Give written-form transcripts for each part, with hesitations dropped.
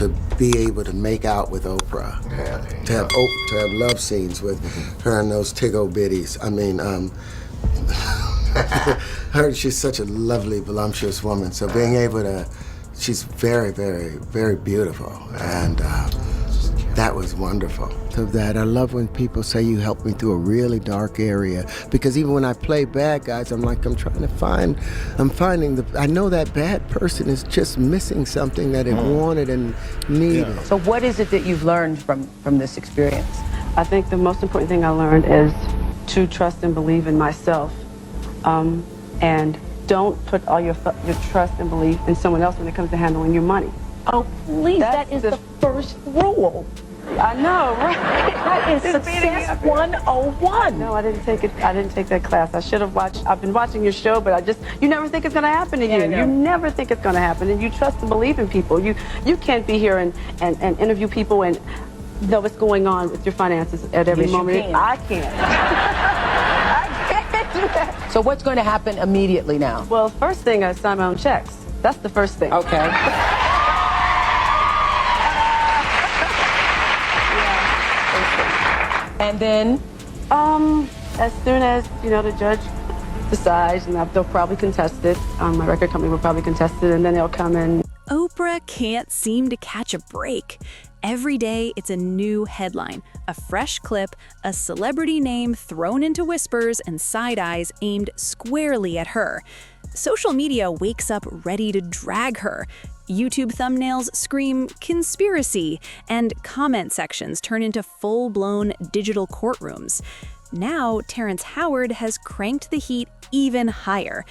to be able to make out with Oprah, to have love scenes with her and those tiggle bitties. I mean, she's such a lovely, voluptuous woman. So being able to, she's very, very, very beautiful, and that was wonderful. So that I love when people say you helped me through a really dark area, because even when I play bad guys, I'm finding I know that bad person is just missing something that it wanted and needed. Yeah. So what is it that you've learned from this experience? I think the most important thing I learned is to trust and believe in myself, and don't put all your trust and belief in someone else when it comes to handling your money. Oh, please, that is the first rule. I know, right? That is Success 101. No, I didn't take it. I didn't take that class. I should have watched. I've been watching your show, but you never think it's going to happen to you. You never think it's going to happen, and you trust and believe in people. You can't be here and interview people and know what's going on with your finances at every moment. I can't. I can't do that. So what's going to happen immediately now? Well, first thing, I sign my own checks. That's the first thing. Okay. And then? As soon as, the judge decides, and they'll probably contest it. My record company will probably contest it, and then they'll come in. Oprah can't seem to catch a break. Every day, it's a new headline, a fresh clip, a celebrity name thrown into whispers and side eyes aimed squarely at her. Social media wakes up ready to drag her. YouTube thumbnails scream conspiracy, and comment sections turn into full-blown digital courtrooms. Now, Terrence Howard has cranked the heat even higher.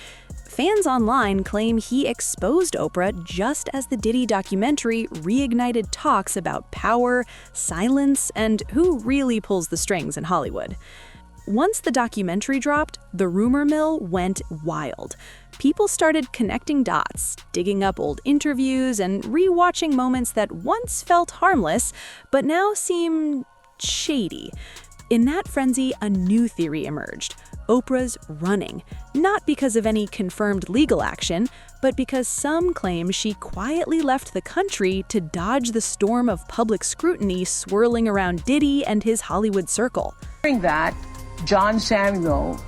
Fans online claim he exposed Oprah just as the Diddy documentary reignited talks about power, silence, and who really pulls the strings in Hollywood. Once the documentary dropped, the rumor mill went wild. People started connecting dots, digging up old interviews, and rewatching moments that once felt harmless, but now seem shady. In that frenzy, a new theory emerged. Oprah's running, not because of any confirmed legal action, but because some claim she quietly left the country to dodge the storm of public scrutiny swirling around Diddy and his Hollywood circle. Hearing that, John Samuel,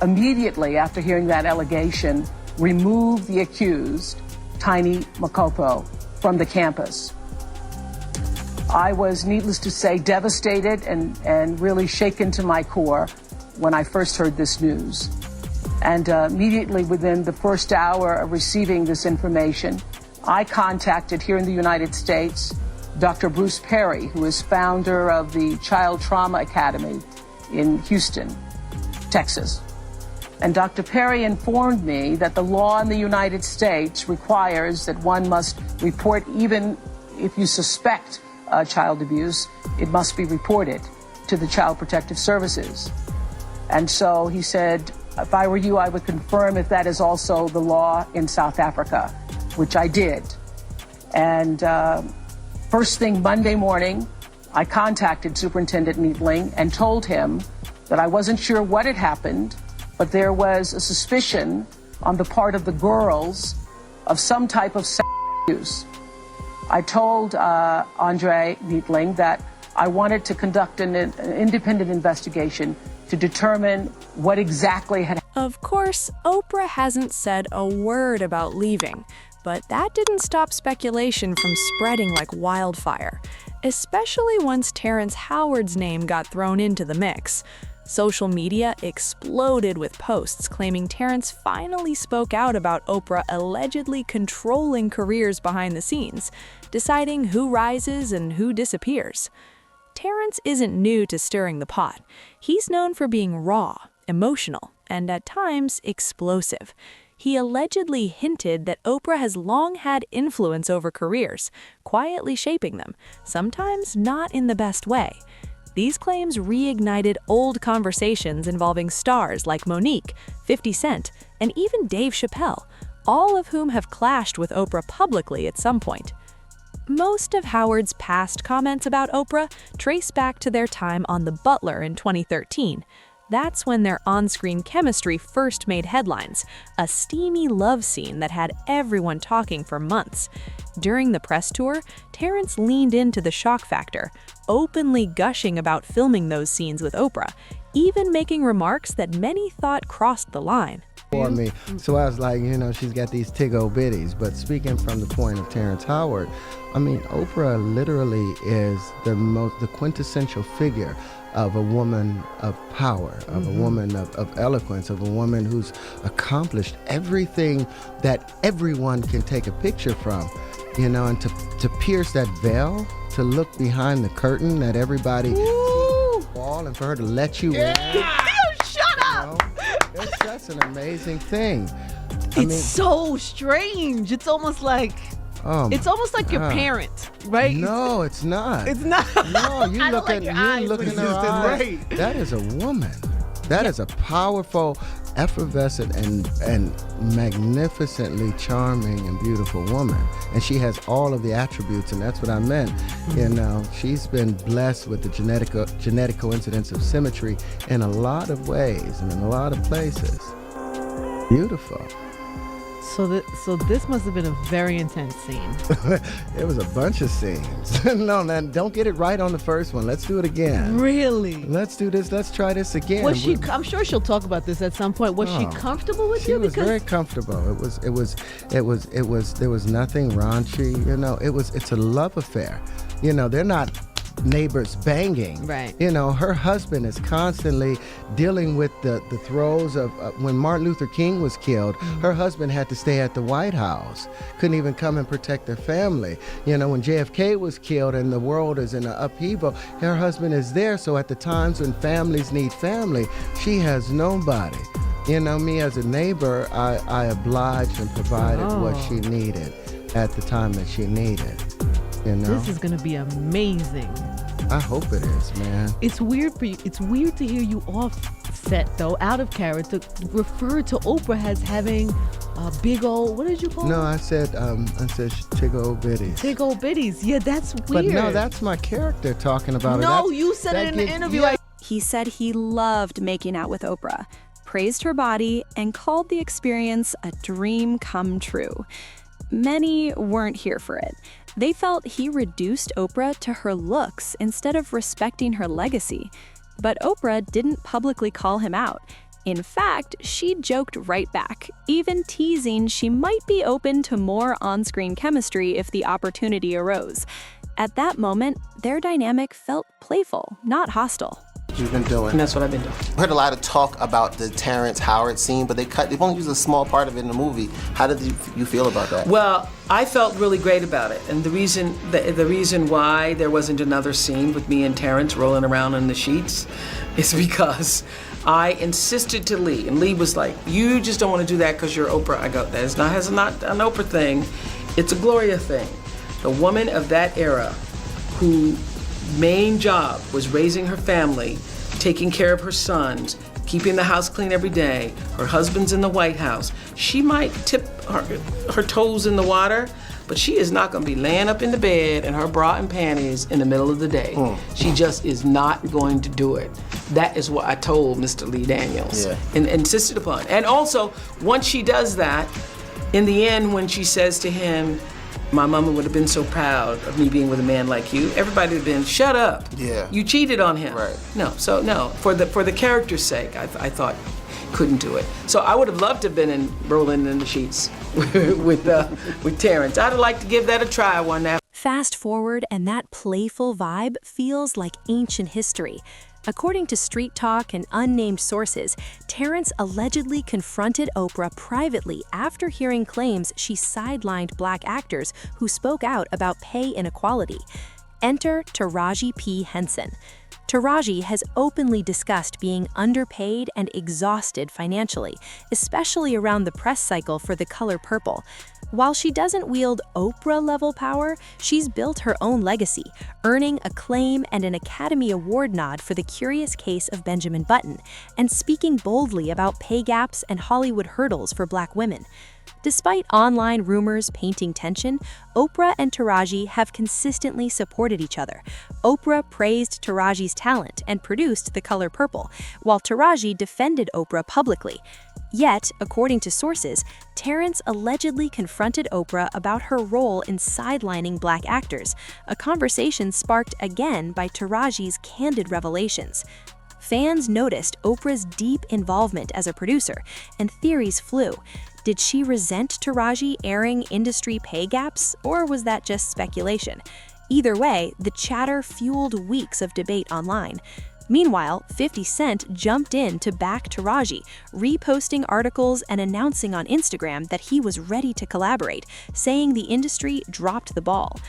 immediately after hearing that allegation, removed the accused, Tiny Makopo, from the campus. I was, needless to say, devastated and really shaken to my core when I first heard this news. And immediately within the first hour of receiving this information, I contacted here in the United States Dr. Bruce Perry, who is founder of the Child Trauma Academy in Houston, Texas. And Dr. Perry informed me that the law in the United States requires that one must report, even if you suspect child abuse, it must be reported to the Child Protective Services. And so he said, if I were you, I would confirm if that is also the law in South Africa, which I did. And first thing Monday morning, I contacted Superintendent Neatling and told him that I wasn't sure what had happened, but there was a suspicion on the part of the girls of some type of sexual abuse. I told Andre Neatling that I wanted to conduct an independent investigation to determine what exactly had happened. Of course, Oprah hasn't said a word about leaving, but that didn't stop speculation from spreading like wildfire, especially once Terrence Howard's name got thrown into the mix. Social media exploded with posts claiming Terrence finally spoke out about Oprah allegedly controlling careers behind the scenes, deciding who rises and who disappears. Terrence isn't new to stirring the pot. He's known for being raw, emotional, and at times explosive. He allegedly hinted that Oprah has long had influence over careers, quietly shaping them, sometimes not in the best way. These claims reignited old conversations involving stars like Monique, 50 Cent, and even Dave Chappelle, all of whom have clashed with Oprah publicly at some point. Most of Howard's past comments about Oprah trace back to their time on The Butler in 2013. That's when their on-screen chemistry first made headlines, a steamy love scene that had everyone talking for months. During the press tour, Terrence leaned into the shock factor, openly gushing about filming those scenes with Oprah, even making remarks that many thought crossed the line. For me. So I was like, she's got these tig-o bitties. But speaking from the point of Terrence Howard, I mean, Oprah literally is the quintessential figure of a woman of power, of a woman of eloquence, of a woman who's accomplished everything that everyone can take a picture from, and to pierce that veil, to look behind the curtain that everybody sees fall, and for her to let you in. Shut up! That's an amazing thing. It's so strange. It's almost like your parent, right? No, it's not. It's not. No, you I look don't at like your eyes you look when in you her use this, eyes. right? That is a woman. That is a powerful, effervescent, and magnificently charming and beautiful woman. And she has all of the attributes, and that's what I meant. She's been blessed with the genetic coincidence of symmetry in a lot of ways and in a lot of places. Beautiful. So this must have been a very intense scene. It was a bunch of scenes. No, man, don't get it right on the first one. Let's do it again. Really? Let's do this. Let's try this again. Was she? I'm sure she'll talk about this at some point. Was she comfortable with you? She was very comfortable. It was. There was nothing raunchy. It's a love affair. They're not neighbors banging. Right. Her husband is constantly dealing with the throes of when Martin Luther King was killed. Her husband had to stay at the White House. Couldn't even come and protect their family. When JFK was killed and the world is in an upheaval, her husband is there. So at the times when families need family, she has nobody. Me as a neighbor, I obliged and provided what she needed at the time that she needed. This is gonna be amazing. I hope it is, man. It's weird for you. It's weird to hear you offset, though, out of character, refer to Oprah as having a big old. What did you call it? No, I said tig-o bitties. Tig-o bitties. Yeah, that's weird. But no, that's my character talking about it. No, you said it in the interview. Yeah. He said he loved making out with Oprah, praised her body, and called the experience a dream come true. Many weren't here for it. They felt he reduced Oprah to her looks instead of respecting her legacy. But Oprah didn't publicly call him out. In fact, she joked right back, even teasing she might be open to more on-screen chemistry if the opportunity arose. At that moment, their dynamic felt playful, not hostile. You've been doing. And that's what I've been doing. I heard a lot of talk about the Terrence Howard scene, but they've only used a small part of it in the movie. How did you feel about that? Well, I felt really great about it, and the reason why there wasn't another scene with me and Terrence rolling around in the sheets is because I insisted to Lee, and Lee was like, "You just don't want to do that because you're Oprah." I go, "That is not an Oprah thing. It's a Gloria thing." The woman of that era, whose main job was raising her family, taking care of her sons, keeping the house clean every day, her husband's in the White House. She might tip her toes in the water, but she is not gonna be laying up in the bed in her bra and panties in the middle of the day. She just is not going to do it. That is what I told Mr. Lee Daniels and insisted upon. And also, once she does that, in the end, when she says to him, "My mama would have been so proud of me being with a man like you," everybody would have been, "Shut up. Yeah. You cheated on him." Right. No, for the character's sake, I thought couldn't do it. So I would have loved to have been rolling in the sheets with Terrence. I'd have liked to give that a try one night. Fast forward, and that playful vibe feels like ancient history. According to Street Talk and unnamed sources, Terrence allegedly confronted Oprah privately after hearing claims she sidelined Black actors who spoke out about pay inequality. Enter Taraji P. Henson. Taraji has openly discussed being underpaid and exhausted financially, especially around the press cycle for The Color Purple. While she doesn't wield Oprah-level power, she's built her own legacy, earning acclaim and an Academy Award nod for The Curious Case of Benjamin Button, and speaking boldly about pay gaps and Hollywood hurdles for Black women. Despite online rumors painting tension, Oprah and Taraji have consistently supported each other. Oprah praised Taraji's talent and produced The Color Purple, while Taraji defended Oprah publicly. Yet, according to sources, Terrence allegedly confronted Oprah about her role in sidelining black actors, a conversation sparked again by Taraji's candid revelations. Fans noticed Oprah's deep involvement as a producer, and theories flew. Did she resent Taraji airing industry pay gaps, or was that just speculation? Either way, the chatter fueled weeks of debate online. Meanwhile, 50 Cent jumped in to back Taraji, reposting articles and announcing on Instagram that he was ready to collaborate, saying the industry dropped the ball.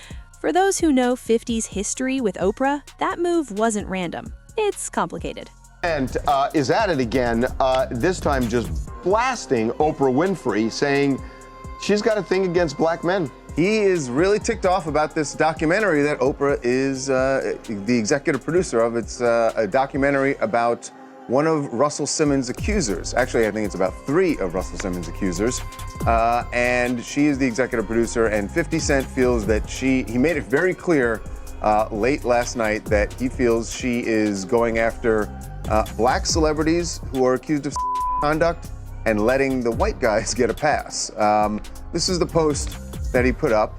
For those who know 50's history with Oprah, that move wasn't random. It's complicated. And is at it again, this time just blasting Oprah Winfrey, saying she's got a thing against black men. He is really ticked off about this documentary that Oprah is the executive producer of. It's a documentary about one of Russell Simmons' accusers. Actually, I think it's about 3 of Russell Simmons' accusers. And she is the executive producer, and 50 Cent feels that he made it very clear late last night that he feels she is going after black celebrities who are accused of conduct and letting the white guys get a pass. This is the post that he put up,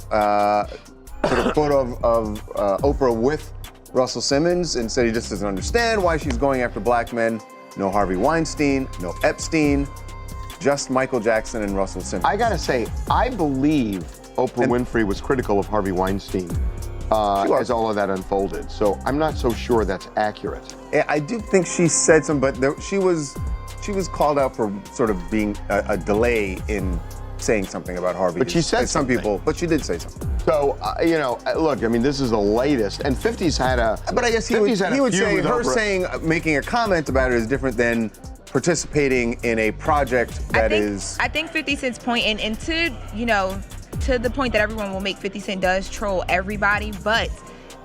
put a photo of Oprah with Russell Simmons, and said he just doesn't understand why she's going after black men. No Harvey Weinstein, no Epstein, just Michael Jackson and Russell Simmons. I gotta say, I believe Oprah Winfrey was critical of Harvey Weinstein as all of that unfolded. So I'm not so sure that's accurate. Yeah, I do think she said something, but she was called out for sort of being a delay in saying something about Harvey. But she said some people, but she did say something. So, look, I mean, this is the latest, and 50's had a... But I guess he would say her saying, making a comment about it is different than participating in a project that is... I think 50 Cent's point, and to the point that everyone will make, 50 Cent does troll everybody, but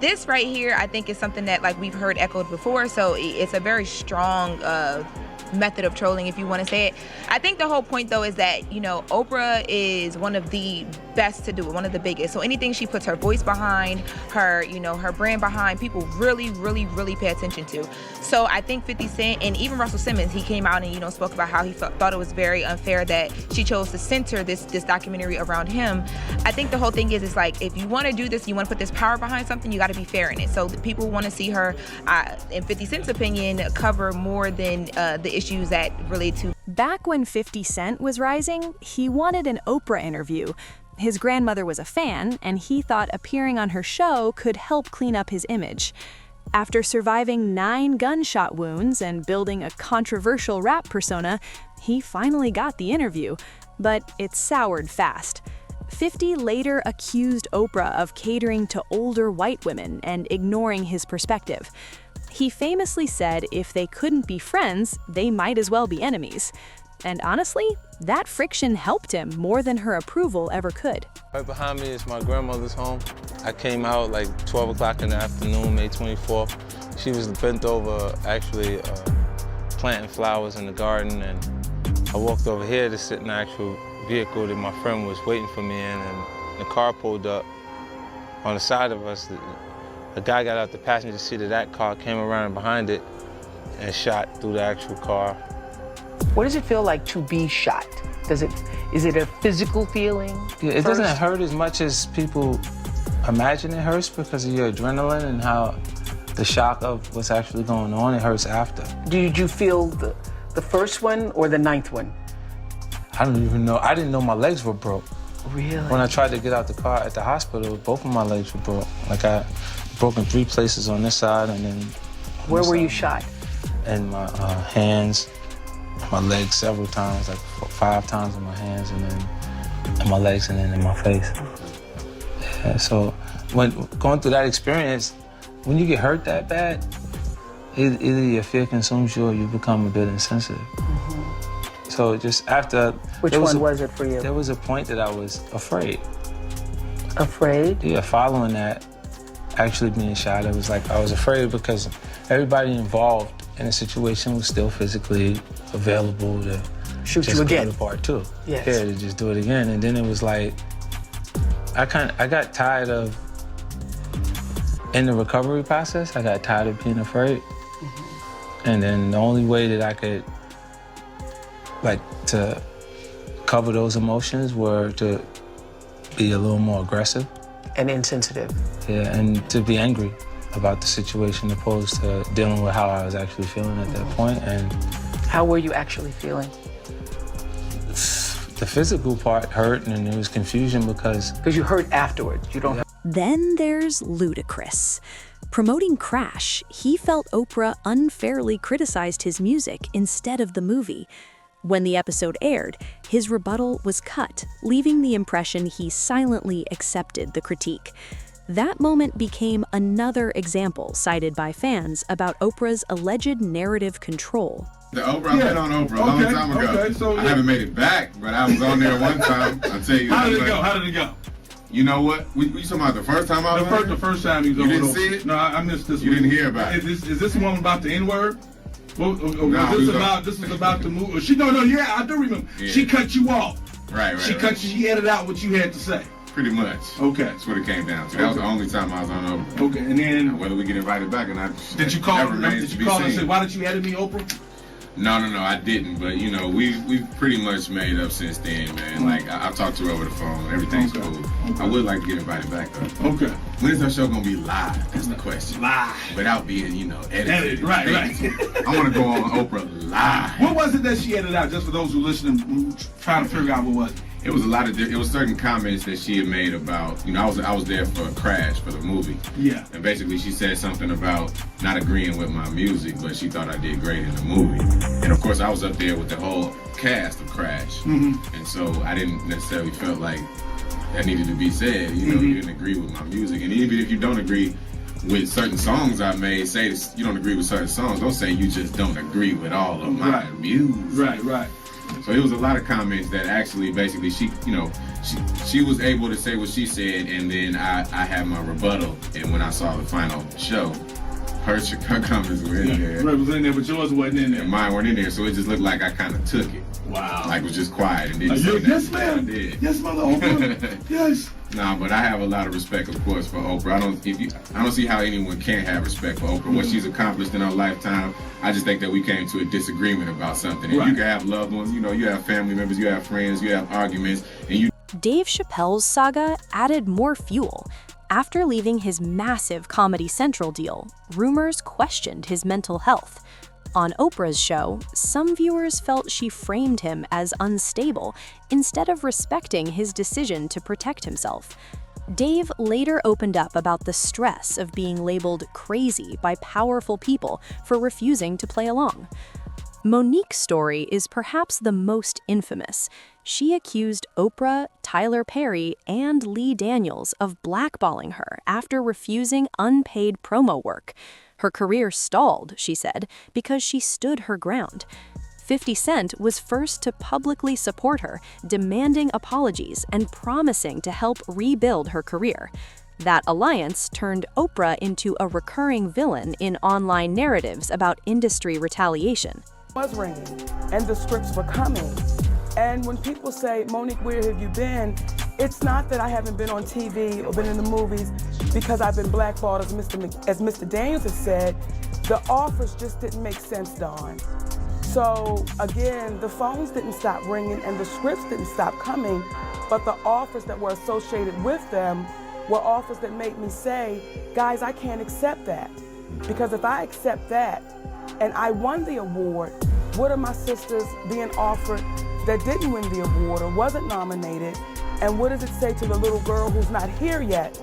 this right here, I think is something that, like, we've heard echoed before, so it's a very strong method of trolling, if you want to say it. I think the whole point, though, is that, Oprah is one of the best to do it, one of the biggest. So anything she puts her voice behind, her, her brand behind, people really, really, really pay attention to. So I think 50 Cent, and even Russell Simmons, he came out and, spoke about how he thought it was very unfair that she chose to center this documentary around him. I think the whole thing is, it's like, if you want to do this, you want to put this power behind something, you got to be fair in it. So the people want to see her, in 50 Cent's opinion, cover more than the issues that relate to. Back when 50 Cent was rising, he wanted an Oprah interview. His grandmother was a fan, and he thought appearing on her show could help clean up his image. After surviving 9 gunshot wounds and building a controversial rap persona, he finally got the interview, but it soured fast. 50 later accused Oprah of catering to older white women and ignoring his perspective. He famously said if they couldn't be friends, they might as well be enemies. And honestly, that friction helped him more than her approval ever could. Right behind me is my grandmother's home. I came out like 12 o'clock in the afternoon, May 24th. She was bent over, actually planting flowers in the garden, and I walked over here to sit in the actual vehicle that my friend was waiting for me in, and the car pulled up. On the side of us, a guy got out the passenger seat of that car, came around behind it, and shot through the actual car. What does it feel like to be shot? Is it a physical feeling? Yeah, it doesn't hurt as much as people imagine it hurts because of your adrenaline and how the shock of what's actually going on. It hurts after. Did you feel the first one or the 9th one? I don't even know. I didn't know my legs were broke. Really? When I tried to get out the car at the hospital, both of my legs were broke. Like I broken 3 places on this side and then... Where were you shot? In my hands, my legs several times, like 5 times in my hands, and then in my legs, and then in my face. Yeah, so when going through that experience, when you get hurt that bad, either your fear consumes you or you become a bit insensitive. Mm-hmm. So just after... Which one was it for you? There was a point that I was afraid. Afraid? Yeah, following that, actually being shot, it was like I was afraid because everybody involved in the situation was still physically available to shoot just you again. play the part too. Yes. Yeah, to just do it again. And then it was like, I got tired of, in the recovery process, I got tired of being afraid. And then the only way that I could, to cover those emotions were to be a little more aggressive. And insensitive. Yeah, and to be angry about the situation opposed to dealing with how I was actually feeling at that point. And how were you actually feeling? The physical part hurt, and there was confusion because you hurt afterwards. You don't. Then there's Ludacris. Promoting Crash, he felt Oprah unfairly criticized his music instead of the movie. When the episode aired, his rebuttal was cut, leaving the impression he silently accepted the critique. That moment became another example cited by fans about Oprah's alleged narrative control. The Oprah, I've been on Oprah a long time ago. Okay, so, I haven't made it back, but I was on there one time. I'll tell you. How did it go? How did it go? You know what? We talking about the first time I was on? The first time he was you on. didn't Oprah. see it? No, I missed this You one. didn't hear about it? Is this the one about the N-word? No, This is about the movie. Yeah, I do remember. Yeah. She cut you off. Right. She cut you. She edited out what you had to say. Pretty much. Okay. That's what it came down to. That was the only time I was on Oprah. Okay, and then now, whether we get invited back or not, did you call? Did you call and say, "Why didn't you edit me, Oprah"? No, I didn't. But you know, we've pretty much made up since then, man. Like I've talked to her over the phone. Everything's cool. Okay. I would like to get invited back though. Okay. When is our show gonna be live? That's the question. Live. Without being, edited. Right. I want to go on Oprah live. What was it that she edited out? Just for those who listening, trying to figure out what was it. It was a lot of. It was certain comments that she had made about. I was there for Crash for the movie. Yeah. And basically, she said something about not agreeing with my music, but she thought I did great in the movie. And of course, I was up there with the whole cast of Crash, and so I didn't necessarily feel like that needed to be said. You didn't agree with my music, and even if you don't agree with certain songs I made, say you don't agree with certain songs. Don't say you just don't agree with all of my music. Right. So it was a lot of comments that actually, basically, she was able to say what she said, and then I had my rebuttal. And when I saw the final show, her comments were in there. Right, was in there, but yours wasn't in there. And mine weren't in there, so it just looked like I kind of took it. Wow. Like was just quiet and didn't say nothing. Yes, ma'am. Yes, mother. Oprah. Yes. Nah, but I have a lot of respect, of course, for Oprah. I don't see how anyone can't have respect for Oprah. What she's accomplished in her lifetime, I just think that we came to a disagreement about something. And you can have loved ones, you have family members, you have friends, you have arguments, and you. Dave Chappelle's saga added more fuel. After leaving his massive Comedy Central deal, rumors questioned his mental health. On Oprah's show, some viewers felt she framed him as unstable instead of respecting his decision to protect himself. Dave later opened up about the stress of being labeled crazy by powerful people for refusing to play along. Monique's story is perhaps the most infamous. She accused Oprah, Tyler Perry, and Lee Daniels of blackballing her after refusing unpaid promo work. Her career stalled, she said, because she stood her ground. 50 Cent was first to publicly support her, demanding apologies and promising to help rebuild her career. That alliance turned Oprah into a recurring villain in online narratives about industry retaliation. Was ringing, and the scripts were coming. And when people say, Monique, where have you been? It's not that I haven't been on TV or been in the movies because I've been blackballed, as Mr. Daniels has said. The offers just didn't make sense, Dawn. So again, the phones didn't stop ringing and the scripts didn't stop coming, but the offers that were associated with them were offers that made me say, guys, I can't accept that. Because if I accept that and I won the award, what are my sisters being offered that didn't win the award or wasn't nominated? And what does it say to the little girl who's not here yet?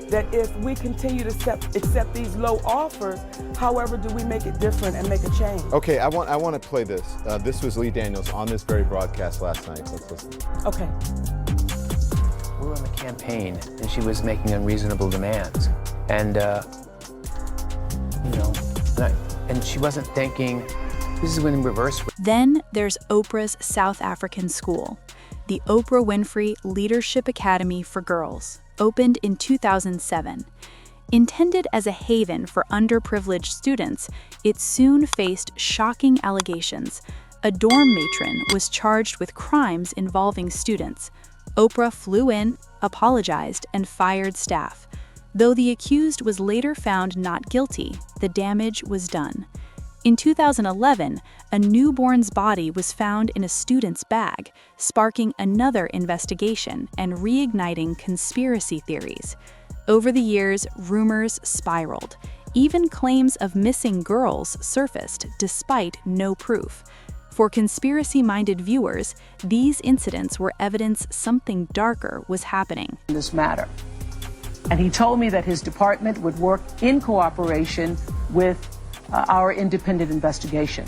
That if we continue to accept these low offers, however do we make it different and make a change? Okay, I want to play this. This was Lee Daniels on this very broadcast last night. Let's listen. Okay. We were on the campaign, and she was making unreasonable demands. And, and she wasn't thinking, this is when in reverse. Then there's Oprah's South African school, the Oprah Winfrey Leadership Academy for Girls, opened in 2007. Intended as a haven for underprivileged students, it soon faced shocking allegations. A dorm matron was charged with crimes involving students. Oprah flew in, apologized, and fired staff. Though the accused was later found not guilty, the damage was done. In 2011, a newborn's body was found in a student's bag, sparking another investigation and reigniting conspiracy theories. Over the years, rumors spiraled. Even claims of missing girls surfaced despite no proof. For conspiracy-minded viewers, these incidents were evidence something darker was happening. In this matter. And he told me that his department would work in cooperation with our independent investigation.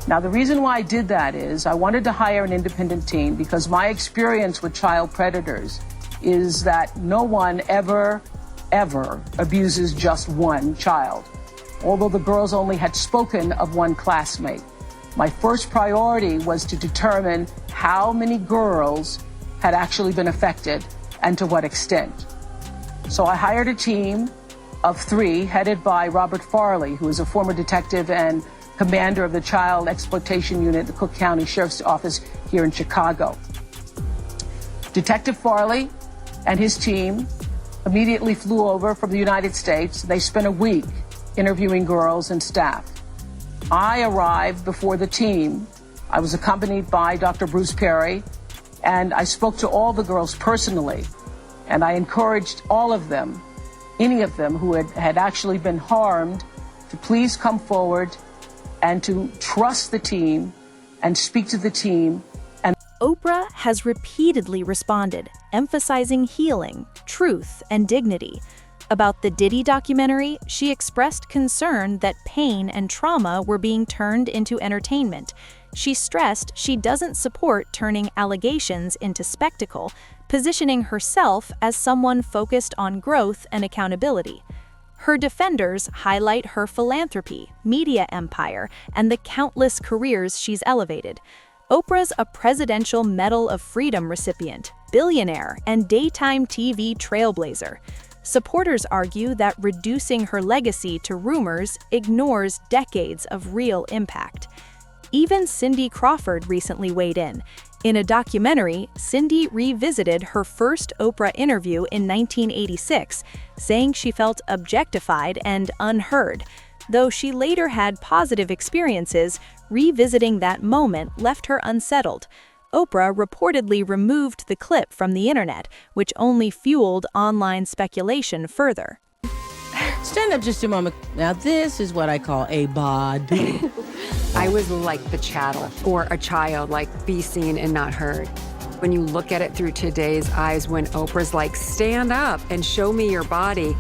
Now, the reason why I did that is I wanted to hire an independent team because my experience with child predators is that no one ever abuses just one child. Although the girls only had spoken of one classmate. My first priority was to determine how many girls had actually been affected and to what extent. So I hired a team of 3 headed by Robert Farley, who is a former detective and commander of the Child Exploitation Unit at the Cook County Sheriff's Office here in Chicago. Detective Farley and his team immediately flew over from the United States. They spent a week interviewing girls and staff. I arrived before the team. I was accompanied by Dr. Bruce Perry, and I spoke to all the girls personally, and I encouraged all of them, any of them who had actually been harmed, to please come forward and to trust the team and speak to the team. And Oprah has repeatedly responded, emphasizing healing, truth, and dignity. About the Diddy documentary, she expressed concern that pain and trauma were being turned into entertainment. She stressed she doesn't support turning allegations into spectacle, positioning herself as someone focused on growth and accountability. Her defenders highlight her philanthropy, media empire, and the countless careers she's elevated. Oprah's a Presidential Medal of Freedom recipient, billionaire, and daytime TV trailblazer. Supporters argue that reducing her legacy to rumors ignores decades of real impact. Even Cindy Crawford recently weighed in. In a documentary, Cindy revisited her first Oprah interview in 1986, saying she felt objectified and unheard. Though she later had positive experiences, revisiting that moment left her unsettled. Oprah reportedly removed the clip from the internet, which only fueled online speculation further. Stand up just a moment. Now this is what I call a bod. I was like the chattel or a child, like be seen and not heard. When you look at it through today's eyes, when Oprah's like, stand up and show me your body,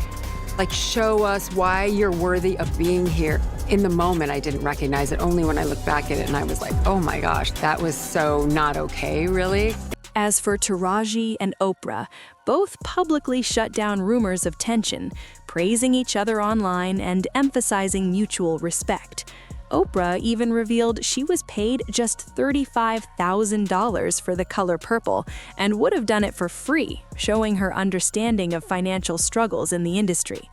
like show us why you're worthy of being here. In the moment, I didn't recognize it. Only when I look back at it and I was like, oh my gosh, that was so not okay, really. As for Taraji and Oprah, both publicly shut down rumors of tension, praising each other online and emphasizing mutual respect. Oprah even revealed she was paid just $35,000 for the color purple and would have done it for free, showing her understanding of financial struggles in the industry.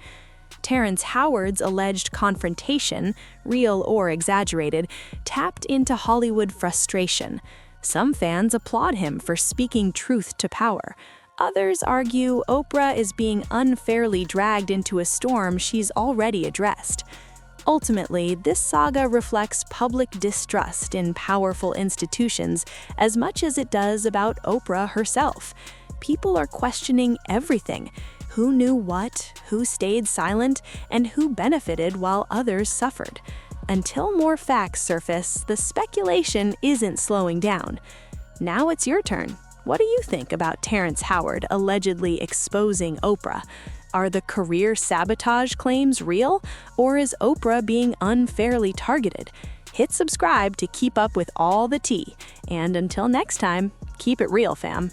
Terrence Howard's alleged confrontation, real or exaggerated, tapped into Hollywood frustration. Some fans applaud him for speaking truth to power. Others argue Oprah is being unfairly dragged into a storm she's already addressed. Ultimately, this saga reflects public distrust in powerful institutions as much as it does about Oprah herself. People are questioning everything. Who knew what, who stayed silent, and who benefited while others suffered. Until more facts surface, the speculation isn't slowing down. Now it's your turn. What do you think about Terrence Howard allegedly exposing Oprah? Are the career sabotage claims real, or is Oprah being unfairly targeted? Hit subscribe to keep up with all the tea, and until next time, keep it real, fam.